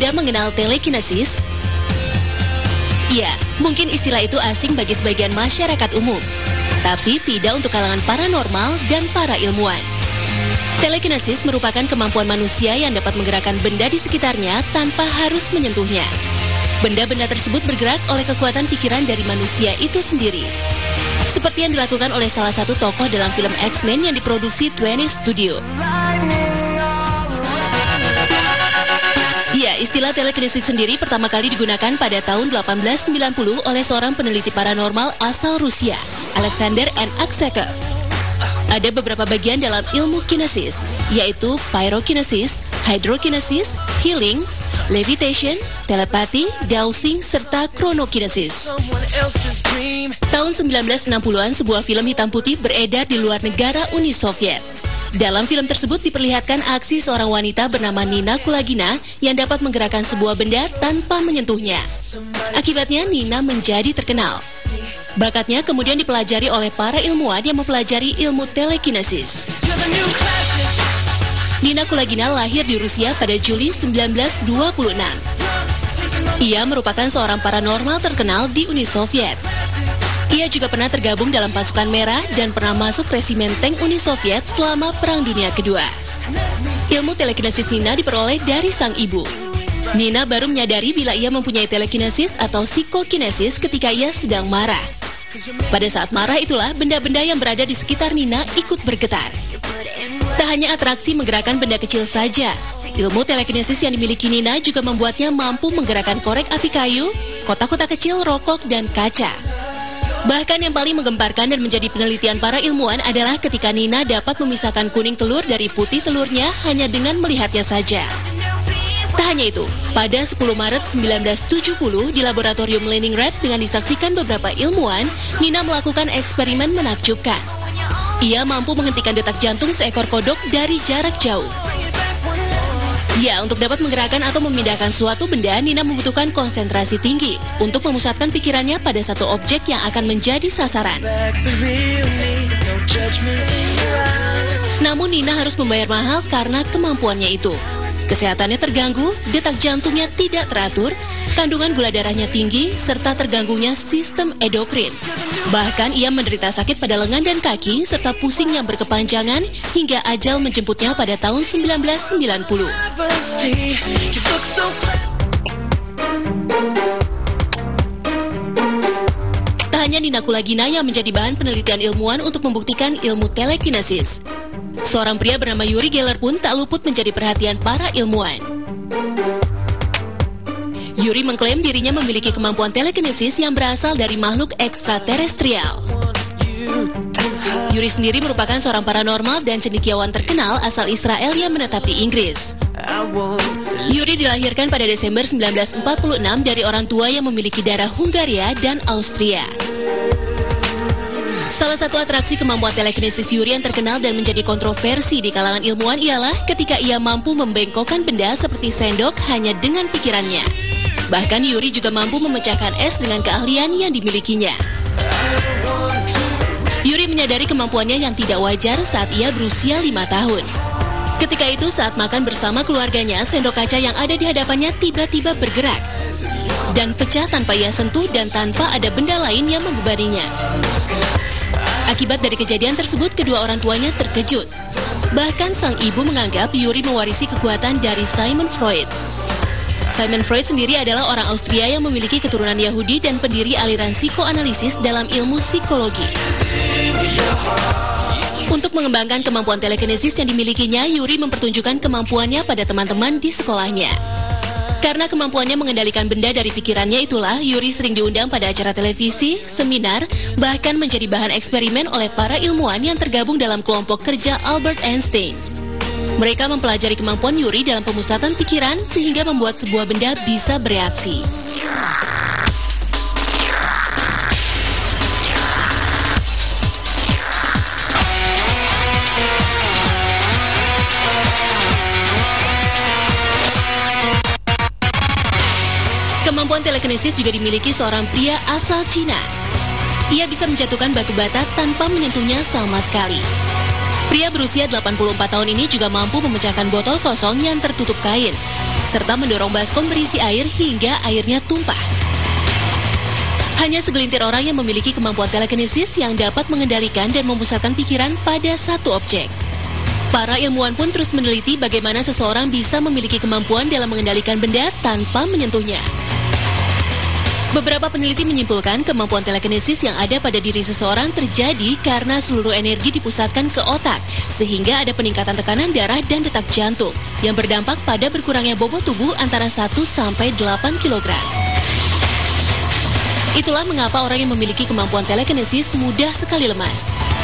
Sudah mengenal telekinesis? Ya, mungkin istilah itu asing bagi sebagian masyarakat umum, tapi tidak untuk kalangan paranormal dan para ilmuwan. Telekinesis merupakan kemampuan manusia yang dapat menggerakkan benda di sekitarnya tanpa harus menyentuhnya. Benda-benda tersebut bergerak oleh kekuatan pikiran dari manusia itu sendiri. Seperti yang dilakukan oleh salah satu tokoh dalam film X-Men yang diproduksi 20th Studio. Ya, istilah telekinesis sendiri pertama kali digunakan pada tahun 1890 oleh seorang peneliti paranormal asal Rusia, Alexander N. Aksakov. Ada beberapa bagian dalam ilmu kinesis, yaitu pyrokinesis, hydrokinesis, healing, levitation, telepati, dowsing, serta chronokinesis. Tahun 1960-an, sebuah film hitam putih beredar di luar negara Uni Soviet. Dalam film tersebut diperlihatkan aksi seorang wanita bernama Nina Kulagina yang dapat menggerakkan sebuah benda tanpa menyentuhnya. Akibatnya Nina menjadi terkenal. Bakatnya kemudian dipelajari oleh para ilmuwan yang mempelajari ilmu telekinesis. Nina Kulagina lahir di Rusia pada Juli 1926. Ia merupakan seorang paranormal terkenal di Uni Soviet. Ia juga pernah tergabung dalam pasukan merah dan pernah masuk resimen tank Uni Soviet selama Perang Dunia Kedua. Ilmu telekinesis Nina diperoleh dari sang ibu. Nina baru menyadari bila ia mempunyai telekinesis atau psikokinesis ketika ia sedang marah. Pada saat marah itulah benda-benda yang berada di sekitar Nina ikut bergetar. Tak hanya atraksi menggerakkan benda kecil saja, ilmu telekinesis yang dimiliki Nina juga membuatnya mampu menggerakkan korek api kayu, kotak-kotak kecil, rokok, dan kaca. Bahkan yang paling menggemparkan dan menjadi penelitian para ilmuwan adalah ketika Nina dapat memisahkan kuning telur dari putih telurnya hanya dengan melihatnya saja. Tak hanya itu, pada 10 Maret 1970 di laboratorium Leningrad dengan disaksikan beberapa ilmuwan, Nina melakukan eksperimen menakjubkan. Ia mampu menghentikan detak jantung seekor kodok dari jarak jauh. Ya, untuk dapat menggerakkan atau memindahkan suatu benda, Nina membutuhkan konsentrasi tinggi untuk memusatkan pikirannya pada satu objek yang akan menjadi sasaran. Namun Nina harus membayar mahal karena kemampuannya itu. Kesehatannya terganggu, detak jantungnya tidak teratur, kandungan gula darahnya tinggi, serta terganggunya sistem endokrin. Bahkan ia menderita sakit pada lengan dan kaki, serta pusing yang berkepanjangan, hingga ajal menjemputnya pada tahun 1990. Tak hanya Nina Kulagina yang menjadi bahan penelitian ilmuwan untuk membuktikan ilmu telekinesis. Seorang pria bernama Yuri Geller pun tak luput menjadi perhatian para ilmuwan. Yuri mengklaim dirinya memiliki kemampuan telekinesis yang berasal dari makhluk ekstraterestrial. Yuri sendiri merupakan seorang paranormal dan cendekiawan terkenal asal Israel yang menetap di Inggris. Yuri dilahirkan pada Desember 1946 dari orang tua yang memiliki darah Hungaria dan Austria. Salah satu atraksi kemampuan telekinesis Yuri yang terkenal dan menjadi kontroversi di kalangan ilmuwan ialah ketika ia mampu membengkokkan benda seperti sendok hanya dengan pikirannya. Bahkan Yuri juga mampu memecahkan es dengan keahlian yang dimilikinya. Yuri menyadari kemampuannya yang tidak wajar saat ia berusia 5 tahun. Ketika itu saat makan bersama keluarganya, sendok kaca yang ada di hadapannya tiba-tiba bergerak dan pecah tanpa ia sentuh dan tanpa ada benda lain yang membebaninya. Akibat dari kejadian tersebut, kedua orang tuanya terkejut. Bahkan sang ibu menganggap Yuri mewarisi kekuatan dari Sigmund Freud. Sigmund Freud sendiri adalah orang Austria yang memiliki keturunan Yahudi dan pendiri aliran psikoanalisis dalam ilmu psikologi. Untuk mengembangkan kemampuan telekinesis yang dimilikinya, Yuri mempertunjukkan kemampuannya pada teman-teman di sekolahnya. Karena kemampuannya mengendalikan benda dari pikirannya itulah, Yuri sering diundang pada acara televisi, seminar, bahkan menjadi bahan eksperimen oleh para ilmuwan yang tergabung dalam kelompok kerja Albert Einstein. Mereka mempelajari kemampuan Yuri dalam pemusatan pikiran sehingga membuat sebuah benda bisa bereaksi. Kemampuan telekinesis juga dimiliki seorang pria asal Cina. Ia bisa menjatuhkan batu bata tanpa menyentuhnya sama sekali. Pria berusia 84 tahun ini juga mampu memecahkan botol kosong yang tertutup kain, serta mendorong baskom berisi air hingga airnya tumpah. Hanya segelintir orang yang memiliki kemampuan telekinesis yang dapat mengendalikan dan memusatkan pikiran pada satu objek. Para ilmuwan pun terus meneliti bagaimana seseorang bisa memiliki kemampuan dalam mengendalikan benda tanpa menyentuhnya. Beberapa peneliti menyimpulkan kemampuan telekinesis yang ada pada diri seseorang terjadi karena seluruh energi dipusatkan ke otak, sehingga ada peningkatan tekanan darah dan detak jantung, yang berdampak pada berkurangnya bobot tubuh antara 1 sampai 8 kg. Itulah mengapa orang yang memiliki kemampuan telekinesis mudah sekali lemas.